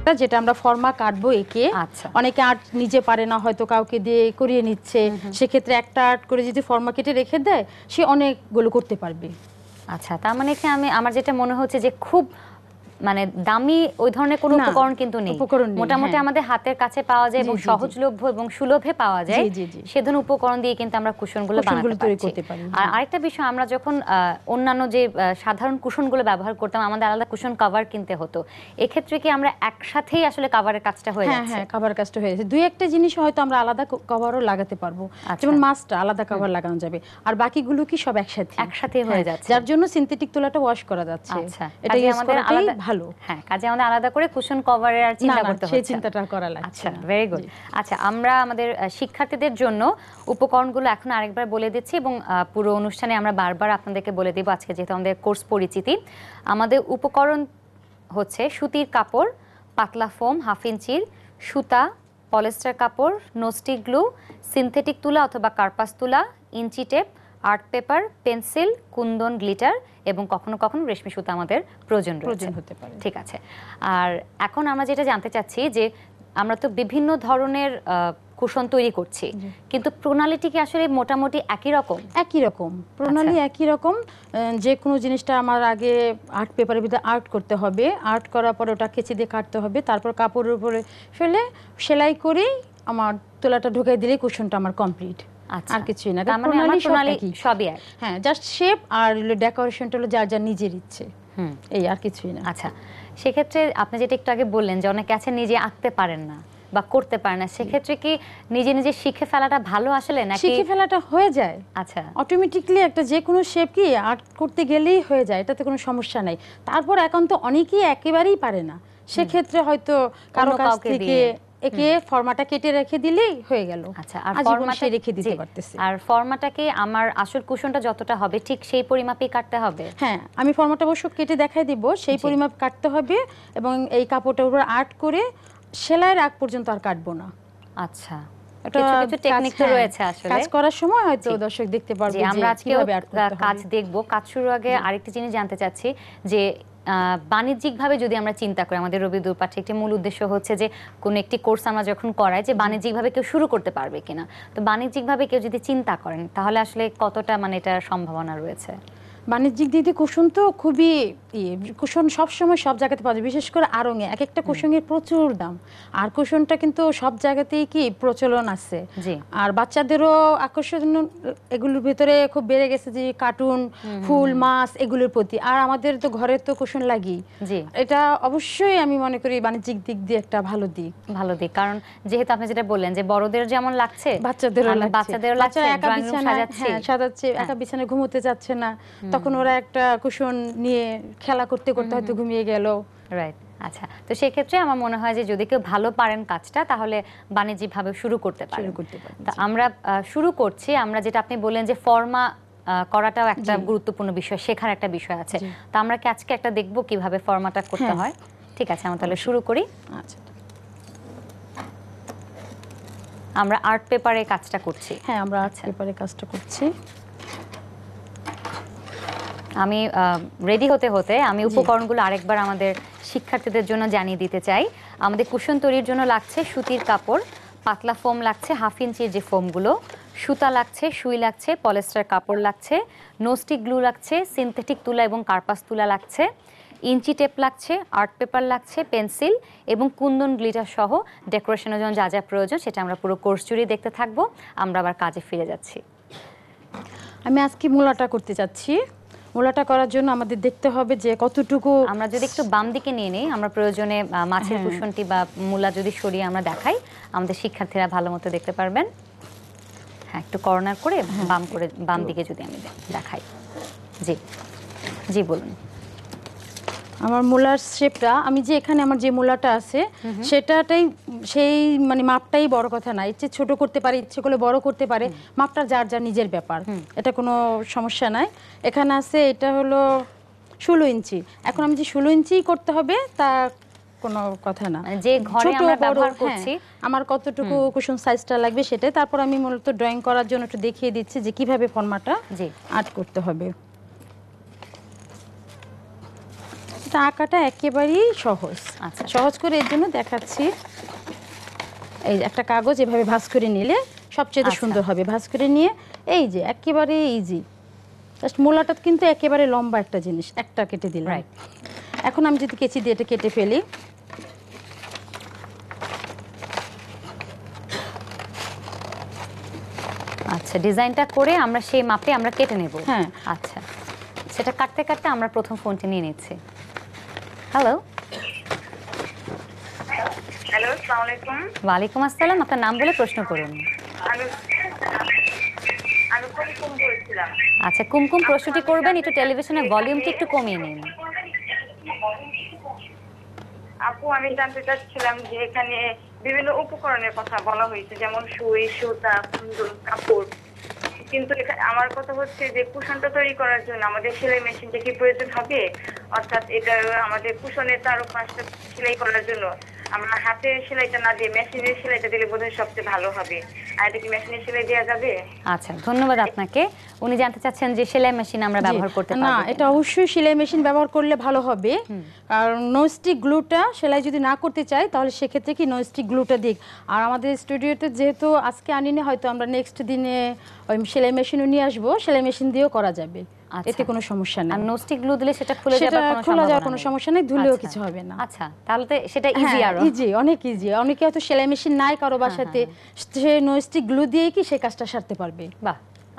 একটা, যেটা আমরা ফর্মা কাটবো এঁকে। আচ্ছা, অনেকে আর্ট নিজে পারে না, হয়তো কাউকে দিয়ে করিয়ে নিচ্ছে, সেক্ষেত্রে একটা আর্ট করে যদি ফর্মা কেটে রেখে দেয়, সে অনেকগুলো করতে পারবে। আচ্ছা, তার মানে এখানে আমার যেটা মনে হচ্ছে যে খুব মানে দামি ওই ধরনের কোনো উপকরণ কিন্তু নেই, মোটামুটি আমাদের হাতের কাছে পাওয়া যায় এবং সহজলভ্য এবং সুলভে পাওয়া যায়, সে ধরনের উপকরণ দিয়ে কিন্তু আমরা কুশনগুলো বানাতে পারি। আর আরেকটা বিষয়, আমরা যখন অন্যান্য যে সাধারণ কুশনগুলো ব্যবহার করতাম, আমাদের আলাদা কুশন কভার কিনতে হতো, এক্ষেত্রে কি আমরা একসাথেই আসলে কভারের কাজটা হয়ে যাচ্ছে? হ্যাঁ, কভারের কাজটা হয়ে যাচ্ছে। দুই একটা জিনিস হয়তো আমরা আলাদা কভারও লাগাতে পারবো, যেমন মাছটা আলাদা কভার লাগানো যাবে, আর বাকিগুলো কি সব একসাথে হয়ে যাচ্ছে, যার জন্য সিনথেটিক তুলাটা ওয়াশ করা যাচ্ছে। এটা আমাদের আলাদা ভালো। হ্যাঁ, কাজে আমাদের আলাদা করে কুশন কভারের আর চিন্তা করতে হচ্ছে না, সেই চিন্তাটা করা লাগছে। আচ্ছা, ভেরি গুড। আচ্ছা, আমরা আমাদের শিক্ষার্থীদের জন্য উপকরণগুলো এখন আরেকবার বলে দিচ্ছি এবং পুরো অনুষ্ঠানে আমরা বারবার আপনাদেরকে বলে দেব, আজকে যেহেতু আমাদের কোর্স পরিচিতি। আমাদের উপকরণ হচ্ছে সুতির কাপড়, পাতলা ফোম 1/2 ইঞ্চির, সুতা, পলিস্টার কাপড়, নোস্টিক গ্লু, সিনথেটিক তুলা অথবা কার্পাস তুলা, inch tape, art paper, pencil, kundan, glitter এবং কখনো কখনো রেশমি সুতা আমাদের প্রয়োজন হতে পারে। ঠিক আছে। আর এখন আমরা যেটা জানতে চাচ্ছি যে আমরা তো বিভিন্ন ধরনের কুশন তৈরি করছি, কিন্তু প্রণালীটি কি আসলে মোটামুটি একই রকম? একই রকম প্রণালী, একই রকম। যে কোনো জিনিসটা আমার আগে আর্ট পেপারের ভিতরে আর্ট করতে হবে, আর্ট করার পর ওটা কেচি দিয়ে কাটতে হবে, তারপর কাপড়ের উপরে ফেলে সেলাই করে আমার তোলাটা ঢুকাই দিলেই কুশনটা আমার কমপ্লিট। আর কিছুই না, প্রণালী সবই এক। হ্যাঁ, জাস্ট শেপ আর ডেকোরেশনটা হলো যার যার নিজের ইচ্ছে, এই আর কিছুই না। আচ্ছা, সেক্ষেত্রে আপনি যেটা একটু আগে বললেন যে অনেকে আছে নিজে আঁকতে পারেন না বা করতে পারে না, সেক্ষেত্রে কি নিজে নিজে শিখে ফেলাটা ভালো আসলে, নাকি শিখে ফেলাটা হয়ে যায়? আচ্ছা, অটোমেটিকলি একটা যে কোনো শেপ কি আর্ট করতে গেলেই হয়ে যায়, এটাতে কোনো সমস্যা নাই। তারপর এখন তো অনেকেই একেবারেই পারে না, সেক্ষেত্রে হয়তো কারো কাছ থেকে একে ফর্মাটা কেটে রেখে দিলেই হয়ে গেল। আচ্ছা, আর ফর্মাটা রেখে দিতে পারতেছে। আর ফর্মাটাকে আমার আসল কুশনটা যতটা হবে ঠিক সেই পরিমাপেই কাটতে হবে? হ্যাঁ, আমি ফর্মাটা অবশ্য কেটে দেখাই দিব, সেই পরিমাপ কাটতে হবে এবং এই কাপড়টার উপর আর্ট করে সেলাইয়ের আগ পর্যন্ত আর কাটবো না। আচ্ছা, কিছু টেকনিক তো রয়েছে আসলে কাজ করার সময়, হয়তো দর্শক দেখতে পারবে যে আমরা আজকে কাজ দেখব। কাজ শুরুর আগে আরেকটা জিনিস জানতে চাচ্ছি যে বাণিজ্যিকভাবে যদি আমরা চিন্তা করি, আমাদের রবি দুপাঠে একটি মূল উদ্দেশ্য হচ্ছে যে কোনো একটি কোর্স আমরা যখন করাই, যে বাণিজ্যিকভাবে কেউ শুরু করতে পারবে কিনা। তো বাণিজ্যিকভাবে কেউ যদি চিন্তা করেন, তাহলে আসলে কতটা মানে এটার সম্ভাবনা রয়েছে? বাণিজ্যিক দিক দিয়ে কুশন তো খুবই কুশন সবসময় সব জায়গাতে পাওয়া যায়, বিশেষ করে আড়ঙে এক একটা কুশনের প্রচুর দাম, আর কুশনটা কিন্তু সব জায়গাতেই কি প্রচলন আছে। আর বাচ্চাদেরও আকর্ষণ এগুলোর ভিতরে খুব বেড়ে গেছে, যে কার্টুন, ফুল, মাছ এগুলোর প্রতি। আর আমাদের তো ঘরে তো কুশন লাগি, এটা অবশ্যই আমি মনে করি বাণিজ্যিক দিক দিয়ে একটা ভালো দিক। কারণ যেহেতু আপনি যেটা বললেন যে বড়দের যেমন লাগছে বাচ্চাদেরও লাগছে, একা সাজাচ্ছে, একা বিছানায় ঘুমোতে যাচ্ছে না, তখন ওরা একটা কুশন নিয়ে খেলা করতে করতে হয়তো ঘুমিয়ে গেল। রাইট। আচ্ছা, তো সেই ক্ষেত্রে আমার মনে হয় যে যদি কেউ ভালো পারেন কাজটা, তাহলে বাণিজ্যিকভাবে শুরু করতে পারেন। আমরা শুরু করছি। আমরা যেটা আপনি বললেন যে ফর্মা করাটাও একটা গুরুত্বপূর্ণ বিষয়, শেখার একটা বিষয় আছে, তো আমরা কি আজকে একটা দেখবো কিভাবে ফর্মাটা করতে হয়? ঠিক আছে, আমরা তাহলে শুরু করি। আচ্ছা, আমরা আর্ট পেপারে কাজটা করছি। হ্যাঁ, আমরা আর্ট পেপারে কাজটা করছি। আমি রেডি হতে হতে আমি উপকরণগুলো আরেকবার আমাদের শিক্ষার্থীদের জন্য জানিয়ে দিতে চাই। আমাদের কুশন তৈরির জন্য লাগছে সুতির কাপড়, পাতলা ফোম লাগছে 1/2 ইঞ্চির যে ফোমগুলো, সুতা লাগছে, সুই লাগছে, পলিস্টার কাপড় লাগছে, নোস্টিক গ্লু লাগছে, সিনথেটিক তুলা এবং কার্পাস তুলা লাগছে, ইঞ্চি টেপ লাগছে, আর্ট পেপার লাগছে, পেন্সিল এবং কুন্দন গ্লিটার সহ ডেকোরেশনের জন্য যা যা প্রয়োজন সেটা আমরা পুরো কোর্স জুড়ে দেখতে থাকবো। আমরা আবার কাজে ফিরে যাচ্ছি। আমি আজকে মূলাটা করতে যাচ্ছি। মূলাটা করার জন্য আমাদের দেখতে হবে যে কতটুকু, আমরা যদি একটু বাম দিকে নিয়ে নিই, আমরা প্রয়োজনে মাছের কুশনটি বা মূলা যদি সরিয়ে আমরা দেখাই, আমাদের শিক্ষার্থীরা ভালো মতো দেখতে পারবেন। হ্যাঁ, একটু কর্নার করে বাম দিকে যদি আমি দেখাই। জি জি, বলুন। আমার মূলার শেপটা, আমি যে এখানে আমার যে মূলাটা আছে সেটাটাই সেই মানে মাপটাই বড় কথা না, ইচ্ছে ছোট করতে পারে, ইচ্ছে করলে বড় করতে পারে, মাপটা যার যার নিজের ব্যাপার, এটা কোনো সমস্যা নাই। এখানে আছে এটা হলো 16 ইঞ্চি। এখন আমি যে 16 ইঞ্চি করতে হবে তা কোনো কথা না, যে ঘরে আমরা ব্যবহার করছি আমার কতটুকু কুশন সাইজটা লাগবে সেটাই। তারপর আমি মূলত ড্রয়িং করার জন্য একটু দেখিয়ে দিচ্ছি যে কিভাবে ফর্মাটা আর্ট করতে হবে। এটা আঁকাটা একেবারেই সহজ। আচ্ছা, সহজ করে এর জন্য দেখাচ্ছি। এই একটা কাগজ এভাবে ভাঁজ করে নিলে সবচেয়ে সুন্দর হবে। ভাঁজ করে নিয়ে এই যে একেবারে ইজি। জাস্ট মূলাটা কিন্তু একেবারে লম্বা একটা জিনিস, একটা কেটে দিলাম। এখন আমি যদি কেচি দিয়ে এটা কেটে ফেলি, আচ্ছা ডিজাইনটা করে আমরা সেই মাপে আমরা কেটে নেব। হ্যাঁ আচ্ছা, সেটা কাটতে কাটতে আমরা প্রথম ফোনটি নিয়ে নিচ্ছি। হ্যালো, হ্যালো, আসসালামু আলাইকুম। ওয়ালাইকুম আসসালাম, আপনার নাম বলে প্রশ্ন করুন। আমি কুমকুম বলছিলাম। আচ্ছা কুমকুম, প্রশ্নটি করবেন, একটু টেলিভিশনের ভলিউমটি একটু কমিয়ে নিন। আপু, আমি জানতে চাচ্ছিলাম যে এখানে বিভিন্ন উপকরণের কথা বলা হয়েছে, যেমন সুই, সুতা, কুন্দন, কাপড়, কিন্তু আমার কথা হচ্ছে যে কুশনটা তৈরি করার জন্য আমাদের সেলাই মেশিনটা কি প্রয়োজন হবে? অর্থাৎ এটা আমাদের কুশনের চারপাশটা সেলাই করার জন্য আমরা হাতের সেলাইটা না দিয়ে মেশিনের সেলাইটা দিলে বোধহয় সবচেয়ে ভালো হবে। আর এটা কি মেশিনের সেলাই দেওয়া যাবে? আচ্ছা, ধন্যবাদ আপনাকে। উনি জানতে চাচ্ছেন যে সেলাই মেশিন আমরা ব্যবহার করতে পারবো না, কিনা। এটা অবশ্যই সেলাই মেশিন ব্যবহার করলে ভালো হবে। কারণ ননস্টিক গ্লুটা সেলাই যদি না করতে চাই তাহলে সেক্ষেত্রে কি ননস্টিক গ্লুটা দিক। আর আমাদের স্টুডিওতে যেহেতু আজকে আনিনি, হয়তো আমরা নেক্সট দিনে ওই সেলাই মেশিনও নিয়ে আসবো, সেলাই মেশিন দিয়েও করা যাবে, এতে কোনো সমস্যা নেই। আর ননস্টিক গ্লু দিলে সেটা খুলে সেটা যাবে, খোলা যাওয়ার কোনো সমস্যা নেই, ধুলেও কিছু হবে না। আচ্ছা, তাহলে তো সেটা ইজি। আরো ইজি, অনেক ইজি। অনেকে হয়তো সেলাই মেশিন নাই কারো বাসাতে, সে ননস্টিক গ্লু দিয়েই কি সেই কাজটা সারতে পারবে। বাহ,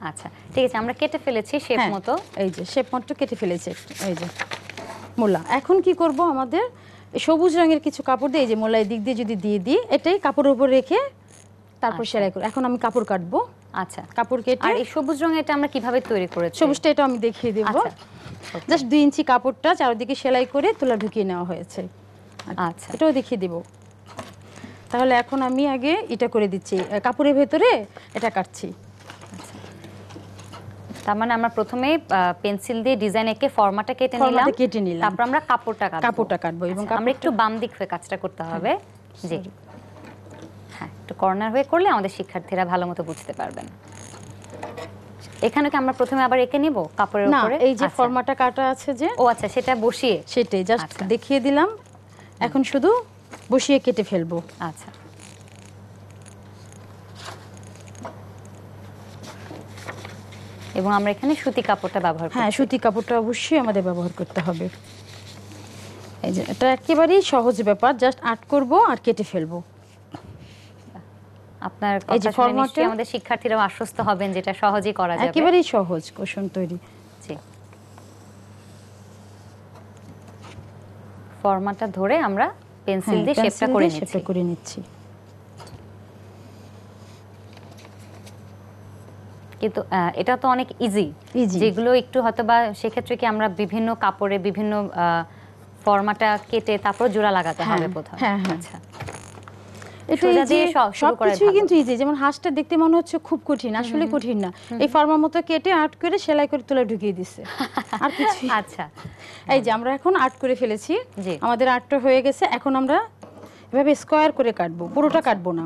আচ্ছা ঠিক আছে, আমরা কেটে ফেলেছি শেপ মতো। এই যে শেপ মতো কেটে ফেলেছে। এই যে মোলা, এখন কি করব, আমাদের সবুজ রঙের কিছু কাপড় দিয়ে এই যে মোলা এই দিক দিয়ে যদি দিয়ে দিই, এটাই কাপড়ের উপর রেখে তারপর সেলাই করব। এখন আমি কাপড় কাটবো। আচ্ছা, কাপড় কেটে, আর এই সবুজ রঙের এটা আমরা কিভাবে তৈরি করেছি? সবুজটা এটা আমি দেখিয়ে দেব। জাস্ট 2 ইঞ্চি কাপড়টা চারদিকে সেলাই করে তুলা ঢুকিয়ে নেওয়া হয়েছে। আচ্ছা, এটাও দেখিয়ে দেব। তাহলে এখন আমি আগে এটা করে দিচ্ছি, কাপড়ের ভেতরে এটা কাটছি। তার মানে আমরা প্রথমে পেন্সিল দিয়ে ডিজাইন এঁকে ফর্মাটা কেটে নিলাম, তারপর আমরা কাপড়টা কাটবো এবং আমরা একটু বাম দিক হয়ে কাজটা করতে হবে। জি হ্যাঁ, একটু কর্নার হয়ে করলে আমাদের শিক্ষার্থীরা ভালো মতো বুঝতে পারবেন। এখানে কি আমরা প্রথমে আবার এঁকে নিব কাপড়ের উপরে? এই যে ফর্মাটা কাটা আছে যে, ও আচ্ছা, সেটা বসিয়ে সেটাই জাস্ট দেখিয়ে দিলাম। এখন শুধু বসিয়ে কেটে ফেলবো। আচ্ছা, এবং আমরা এখানে সুতি কাপড়টা ব্যবহার করব। হ্যাঁ, সুতি কাপড়টা অবশ্যই আমাদের ব্যবহার করতে হবে। এই যে এটা একেবারেই সহজ ব্যাপার, জাস্ট আর্ট করব আর কেটে ফেলবো। আপনার কথা শুনে নিশ্চয়ই আমাদের শিক্ষার্থীরাও আশ্বস্ত হবেন যেটা সহজেই করা যাবে। একেবারেই সহজ কুশন তৈরি। জি, ফর্মাটা ধরে আমরা পেন্সিল দিয়ে শেপটা করে নিচ্ছি। কিন্তু এটা তো অনেক ইজি। যেগুলো একটু হয়তোবা সেক্ষেত্রে কি আমরা বিভিন্ন কাপড়ে বিভিন্ন ফর্মাটা কেটে তারপর জোড়া লাগাতে হবে বোধহয়। আচ্ছা, সবকিছুই কিন্তু ইজি। যেমন হাঁসটা দেখতে মনে হচ্ছে খুব কঠিন, আসলে কঠিন না। এই ফর্মার মতো কেটে আর্ট করে সেলাই করে তুলে ঢুকিয়ে দিচ্ছে, আর কিছু। আচ্ছা, এই যে আমরা এখন আর্ট করে ফেলেছি, আমাদের আর্টটা হয়ে গেছে। এখন আমরা এভাবে স্কয়ার করে কাটবো, পুরোটা কাটবো না।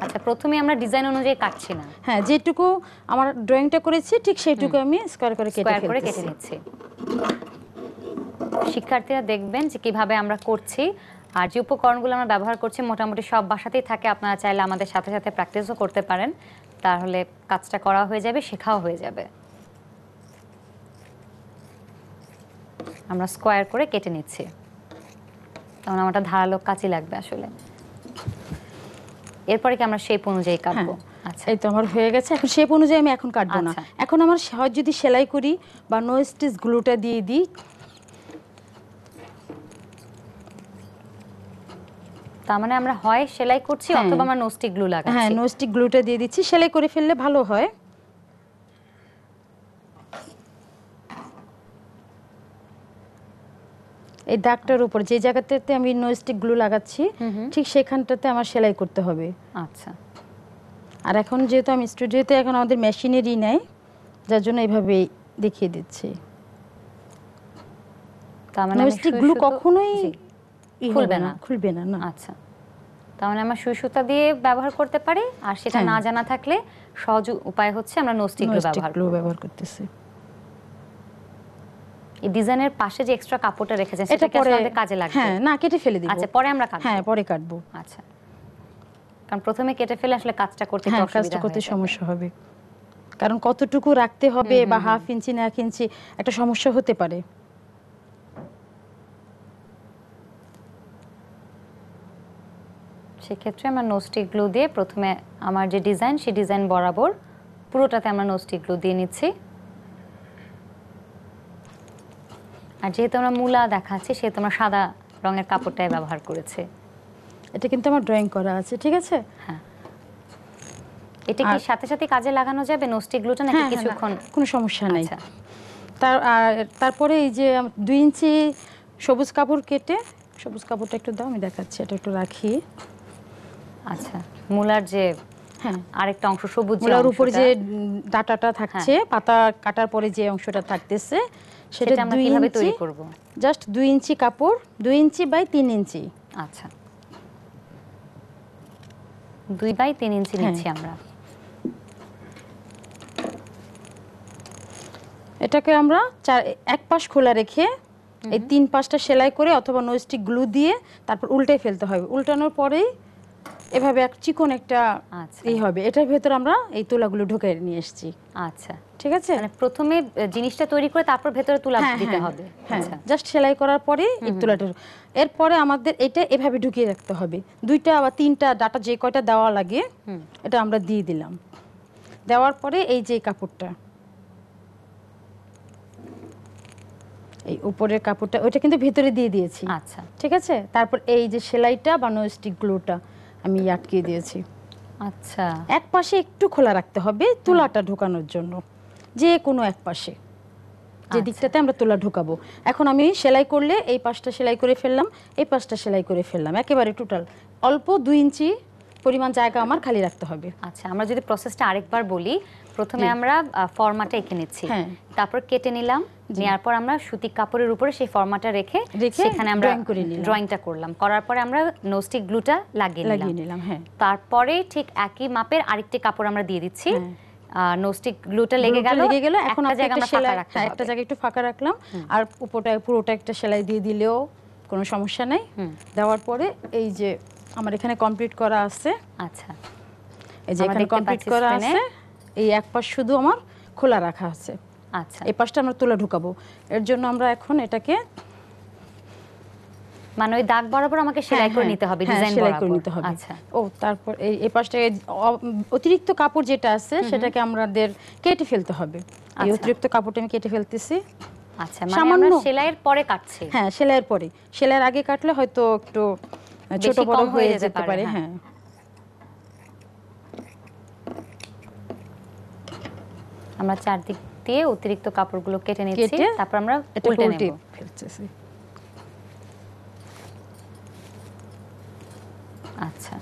আচ্ছা, প্রথমে আমরা ডিজাইন অনুযায়ী কাটছি না। হ্যাঁ, যেটুকু আমার ড্রয়িংটা করেছি ঠিক সেইটুকু আমি স্কয়ার করে কেটে নিচ্ছি। শিক্ষার্থীরা দেখবেন যে কিভাবে আমরা করছি। আর যে উপকরণগুলো আমরা ব্যবহার করছি মোটামুটি সব বাসাতেই থাকে, আপনারা চাইলে আমাদের সাথে সাথে প্র্যাকটিসও করতে পারেন, তাহলে কাজটা করা হয়ে যাবে, শেখাও হয়ে যাবে। আমরা স্কয়ার করে কেটে নিচ্ছি, কারণ আমারটা ধারালো কাঁচি লাগবে আসলে। এরপরে কি আমরা শেপ অনুযায়ী কাটবো? আচ্ছা, এই তো আমার হয়ে গেছে। এখন শেপ অনুযায়ী আমি এখন কাটবো না। এখন আমার হয় যদি সেলাই করি বা নো স্টিচ গ্লুটা দিয়ে দিই। তার মানে আমরা হয় সেলাই করছি অথবা আমরা নো স্টিক গ্লু লাগাচ্ছি। হ্যাঁ, নো স্টিক গ্লুটা দিয়ে দিচ্ছি, সেলাই করে ফেললে ভালো হয়। এই দাগটার উপর যে জায়গাটাতে আমি নো স্টিক গ্লু লাগাচ্ছি ঠিক সেখানটাতে আমার সেলাই করতে হবে। আচ্ছা, আর এখন যেহেতু আমি স্টুডিওতে এখন আমাদের মেশিনেরই নেই, যার জন্য এইভাবে দেখিয়ে দিচ্ছি। তার মানে নো স্টিক গ্লু কখনোই খুলবে না। আচ্ছা, তার মানে আমরা সুই সুতা দিয়ে ব্যবহার করতে পারি, আর সেটা না জানা থাকলে সহজ উপায় হচ্ছে আমরা নো স্টিক গ্লু ব্যবহার করতেছি। এই ডিজাইনের পাশে যে এক্সট্রা কাপড়টা রেখেছেন এটা সেটা কি পরে আমাদের কাজে লাগবে? হ্যাঁ, না কেটে ফেলে দিব। আচ্ছা, পরে আমরা কাটবো। হ্যাঁ, পরে কাটবো। আচ্ছা, কারণ প্রথমে কেটে ফেলে আসলে কাজটা করতে হ্যাঁ, অসুবিধা কাজটা করতে হয়ে যাবে। সমস্যা হবে, কারণ কতটুকু রাখতে হবে বা হাফ ইঞ্চি না 1 ইঞ্চি একটা সমস্যা হতে পারে। সেক্ষেত্রে আমরা নোস্টিক গ্লু দিয়ে প্রথমে আমার যে ডিজাইন সেই ডিজাইন বরাবর পুরোটাতে আমরা নোস্টিক গ্লু দিয়ে নিচ্ছি। আর যেহেতু আমরা মূলা দেখাচ্ছি সেহেতু আমরা সাদা রঙের কাপড়টাই ব্যবহার করেছি। এটা কিন্তু আমার ড্রয়িং করা আছে, ঠিক আছে? হ্যাঁ, এটা কি সাথে সাথে কাজে লাগানো যাবে নোস্টিক গ্লুটা নাকি হ্যাঁ, কিছুক্ষণ? কোনো সমস্যা নাই। আচ্ছা, তারপরে এই যে 2 ইঞ্চি সবুজ কাপড় কেটে, সবুজ কাপড়টা একটু দাও, আমি দেখাচ্ছি, এটা একটু রাখি। আচ্ছা, মূলার যে হ্যাঁ, আরেকটা অংশ সবুজ যে মূলার উপরে অংশটা, যে ডাটাটা থাকছে, পাতা কাটার পরে যে অংশটা থাকতেছে সেটা সেটা আমরা 2 কিভাবে ইঞ্চি, তৈরি করব? জাস্ট 2 ইঞ্চি কাপড়, 2 ইঞ্চি বাই 3 ইঞ্চি। আচ্ছা, 2 বাই 3 ইঞ্চি হ্যাঁ। নিচ্ছি আমরা। এটাকে আমরা এক পাশ খোলা রেখে এই 3 পাশটা সেলাই করে অথবা নস্টিক গ্লু দিয়ে তারপর উল্টে ফেলতে হবে। উল্টানোর পরেই এভাবে এক চিকন একটা আচ্ছা। এই হবে। এটার ভেতর আমরা এই তুলাগুলো ঢুকিয়ে নিয়ে এসেছি, আচ্ছা, ঠিক আছে? মানে প্রথমে জিনিসটা তৈরি করে তারপর ভেতরে তুলা হ্যাঁ, দিতে হ্যাঁ, হবে। হ্যাঁ, আচ্ছা, জাস্ট সেলাই করার পরে এই তুলাটা, এরপরে আমাদের এটা এভাবে ঢুকিয়ে রাখতে হবে। 2টা বা 3টা ডাটা যে কয়টা দেওয়া লাগে এটা আমরা দিয়ে দিলাম। দেওয়ার পরে এই যে কাপড়টা, এই উপরের কাপড়টা ওইটা কিন্তু ভেতরে দিয়ে দিয়েছি। আচ্ছা, ঠিক আছে? তারপর এই যে সেলাইটা বা নস্টিক গ্লুটা আমি আটকে দিয়েছি। আচ্ছা, এক পাশে একটু খোলা রাখতে হবে তুলাটা ঢোকানোর জন্য, যে কোনো এক পাশে, যে দিকটাতে আমরা তুলা ঢোকাবো। এখন আমি সেলাই করলে এই পাশটা সেলাই করে ফেললাম, এই পাশটা সেলাই করে ফেললাম, একেবারে টোটাল অল্প 2 ইঞ্চি পরিমাণ জায়গা আমার খালি রাখতে হবে। আচ্ছা, আমরা যদি প্রসেসটা আরেকবার বলি, প্রথমে আমরা ফর্মাটা এঁকে নিচ্ছি, হ্যাঁ। তারপর কেটে নিলাম, নেওয়ার পর আমরা সুতি কাপড়ের উপরে সেই ফর্মাটা রেখে সেখানে আমরা drawing করে নিলাম। ড্রয়িংটা করলাম, করার পরে আমরা নোস্টিক গ্লুটা লাগিয়ে নিলাম। হ্যাঁ, তারপরে ঠিক একই মাপের আরেকটি কাপড় আমরা দিয়ে দিচ্ছি। হ্যাঁ। নোস্টিক গ্লুটা লেগে গেল, এখন একটা জায়গা আমরা ফাঁকা রাখতে একটা হবে। জায়গা একটু ফাঁকা রাখলাম, আর উপরটা পুরোটা একটা সেলাই দিয়ে দিলেও কোনো সমস্যা নাই। দেওয়ার পরে এই যে আমার এখানে কমপ্লিট করা আছে, আচ্ছা, এই যে আমরা এখানে দেখতে কমপ্লিট পাচ্ছি করা screen-এ। আছে, এই এক পাশ শুধু আমার খোলা রাখা আছে, আচ্ছা, এই পাশটা আমরা তুলা ঢুকাবো। এর জন্য আমরা এখন এটাকে মানে ওই দাগ বরাবর আমাকে সেলাই করে নিতে হবে, ডিজাইন সেলাই করে বরাবর। নিতে হবে। আচ্ছা, ও তারপর এই পাশটাকে অতিরিক্ত কাপড় যেটা আছে সেটাকে আমাদের কেটে ফেলতে হবে। এই আচ্ছা। অতিরিক্ত কাপড়টা আমি কেটে ফেলতেছি। আচ্ছা, মানে আমরা সামান্য। সেলাইয়ের পরে কাটছি। হ্যাঁ, সেলাইয়ের পরে, সেলাইয়ের আগে কাটলে হয়তো একটু ছোট বেশি বড় কম হয়ে যেতে পারে। হ্যাঁ। হ্যাঁ, আমরা চারদিক দিয়ে অতিরিক্ত কাপড়গুলো কেটে নিচ্ছি, কেটে তারপর আমরা এটা উল্টে উল্টে নেব। ফেলতেছি। আচ্ছা,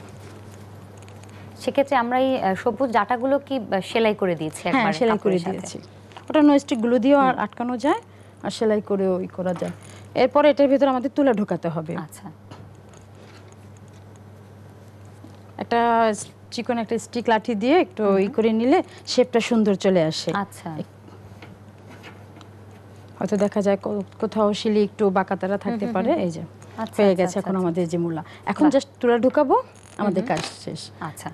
সেক্ষেত্রে আমরা এই সবুজ ডাটাগুলো কি সেলাই করে দিয়েছি হ্যাঁ, একবারে সেলাই করে কাপড়ের সাথে? দিয়েছি। ওটা নস্টিক গ্লু দিয়েও আটকানো যায়, আর সেলাই করেও করা যায়। এরপরে এটার ভিতরে আমাদের তুলা ঢোকাতে হবে। আচ্ছা, একটা চিকন একটা স্টিক লাঠি দিয়ে একটু করে নিলে শেপটা সুন্দর চলে আসে। আচ্ছা, হয়তো দেখা যায় কোথাও শিলি একটু বাঁকাতারা থাকতে পারে। এই যে আচ্ছা, হয়ে আচ্ছা, গেছে এখন আচ্ছা, আমাদের যে মূলা। এখন জাস্ট তুলা ঢুকাবো, আমাদের কাজ শেষ। আচ্ছা,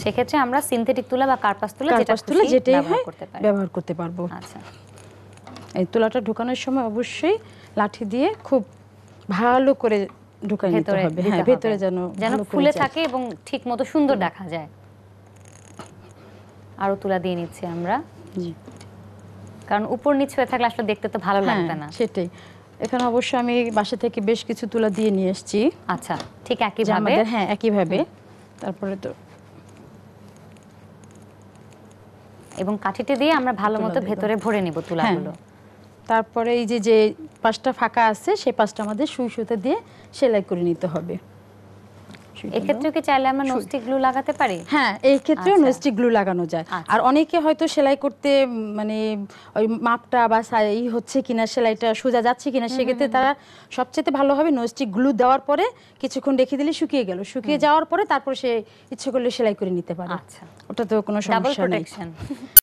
সেক্ষেত্রে আমরা সিনথেটিক তুলা বা কার্পাস তুলা যেটা কার্পাস তুলা খুশি যেটাই ব্যবহার হয় করতে পারি। ব্যবহার করতে পারবো। আচ্ছা, এই তুলাটা ঢোকানোর সময় অবশ্যই লাঠি দিয়ে খুব ভালো করে ঢুকাই নিতে ভেতরে হবে। দিতে হ্যাঁ, হবে। ভেতরে যেন যেন ভালো করে ফুলে যায়। থাকে এবং ঠিক মতো সুন্দর দেখা যায়। আরো তুলা দিয়ে নিচ্ছি আমরা, জি। কারণ উপর নিচ হয়ে থাকলে আসলে দেখতে তো ভালো লাগবে হ্যাঁ, না। সেটাই। এখানে অবশ্য আমি বাসা থেকে বেশ কিছু তুলা দিয়ে নিয়ে এসেছি, আচ্ছা, ঠিক যে একইভাবে। আমাদের হ্যাঁ একইভাবে। তারপরে তো এবং কাঠিতে দিয়ে আমরা ভালো তুলা মতো দিয়ে ভেতরে ভরে নিব তুলাগুলো। তারপরে এই যে পাশটা ফাঁকা আছে সেই পাশটা আমাদের সুই সুতা দিয়ে সেলাই করে নিতে হবে। সুইটা এক্ষেত্রে কি চাইলে আমরা নস্টিক গ্লু লাগাতে পারি? হ্যাঁ, এই ক্ষেত্রেও আচ্ছা। নস্টিক গ্লু লাগানো যায়। আচ্ছা। আর অনেকে হয়তো সেলাই করতে মানে ওই মাপটা বা এই হচ্ছে কিনা, সেলাইটা সোজা যাচ্ছে কিনা, সেক্ষেত্রে তারা সবচেয়ে ভালো হবে নস্টিক গ্লু দেওয়ার পরে কিছুক্ষণ রেখে দিলে শুকিয়ে গেল, শুকিয়ে যাওয়ার পরে তারপর সে ইচ্ছে করলে সেলাই করে নিতে পারে। আচ্ছা, ওটা তো কোনো ডাবল সমস্যা নেই। প্রোটেকশন।